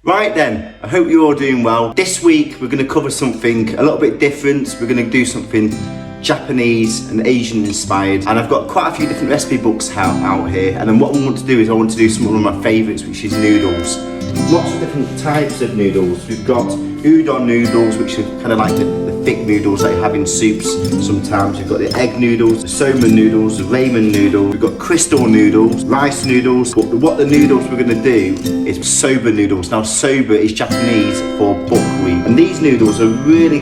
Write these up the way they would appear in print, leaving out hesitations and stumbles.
Right then, I hope you're all doing well. This week we're going to cover something a little bit different. We're going to do something Japanese and Asian inspired, and I've got quite a few different recipe books out here, and then what I want to do is I want to do some of my favourites, which is noodles. Lots of different types of noodles. We've got udon noodles, which are kind of like the thick noodles that you have in soups sometimes. We've got the egg noodles, the soba noodles, the ramen noodles. We've got crystal noodles, rice noodles. But what the noodles we're going to do is soba noodles. Now soba is Japanese for buckwheat, and these noodles are really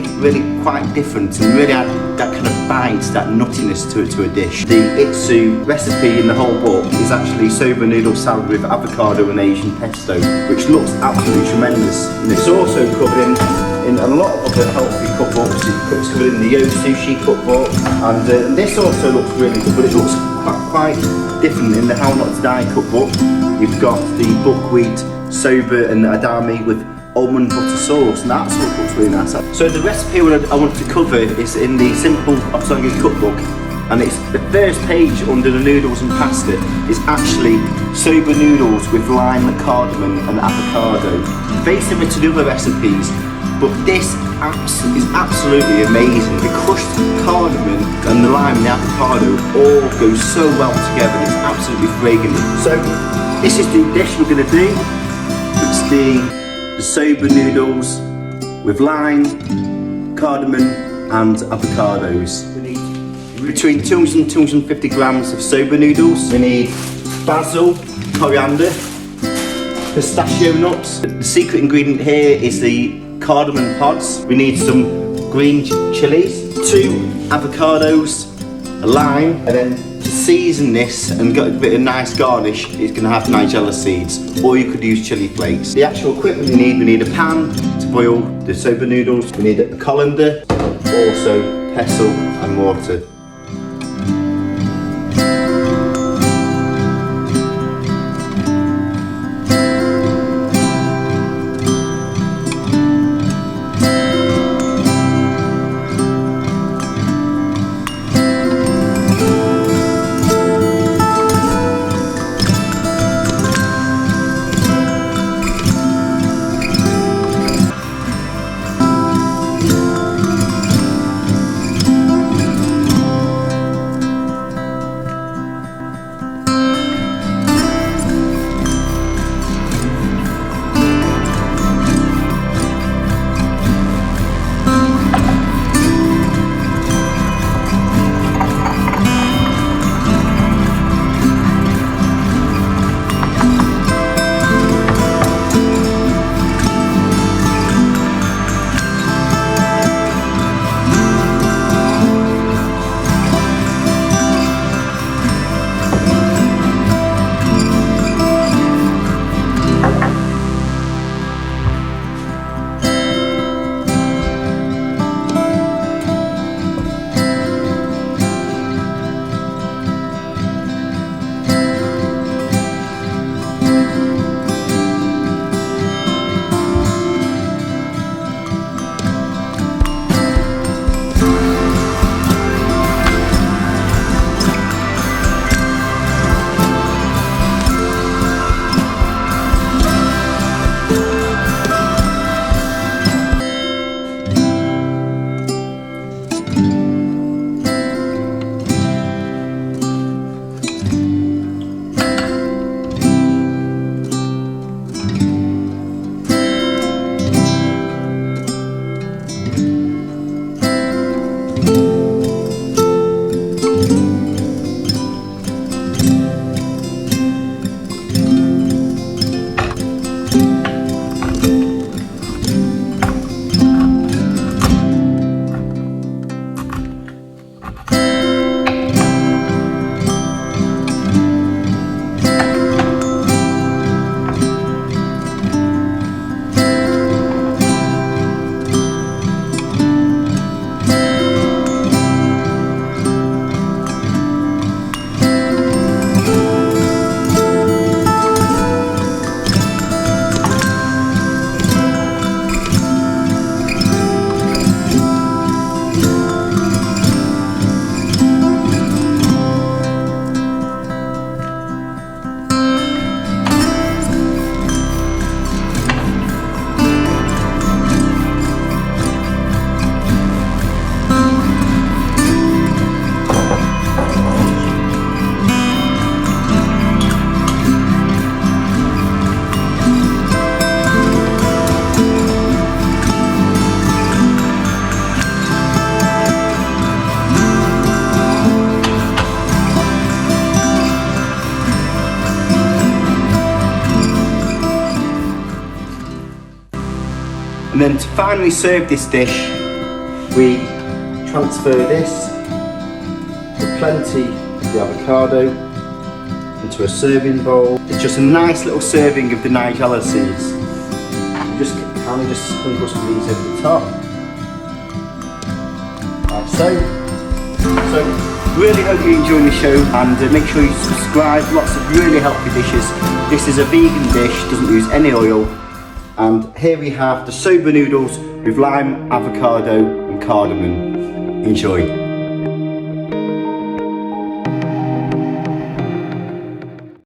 quite different and really add that kind of bite, that nuttiness to a dish. The Itsu recipe in the whole book is actually soba noodle salad with avocado and Asian pesto, which looks absolutely tremendous. And it's also covered in a lot of the healthy cookbooks. It's covered in the Yo Sushi cookbook, and this also looks really good, but it looks quite different in the How Not to Die cookbook. You've got the buckwheat soba and adami with almond butter sauce, and that's what looks really nice. So the recipe I want to cover is in the simple Ottolenghi cookbook, and it's the first page under the noodles and pasta is actually soba noodles with lime, cardamom and avocado. Very similar to the other recipes, but this is absolutely amazing. The crushed cardamom and the lime and the avocado all go so well together. It's absolutely fragrant. So this is the dish we're going to do. It's the soba noodles with lime, cardamom and avocados. We need between 200 and 250 grams of soba noodles. We need basil, coriander, pistachio nuts. The secret ingredient here is the cardamom pods. We need some green chilies, 2 avocados, a lime, and then to season this and get a bit of nice garnish, it's going to have Nigella seeds, or you could use chili flakes. The actual equipment we need a pan to boil the soba noodles, we need a colander, also pestle and mortar. And then to finally serve this dish, we transfer this with plenty of the avocado into a serving bowl. It's just a nice little serving of the Nigella seeds. You just kind of just sprinkle some of these over the top, like so. So really hope you enjoy the show, and make sure you subscribe. Lots of really healthy dishes. This is a vegan dish, doesn't use any oil. And here we have the Soba noodles with lime, avocado and cardamom. Enjoy.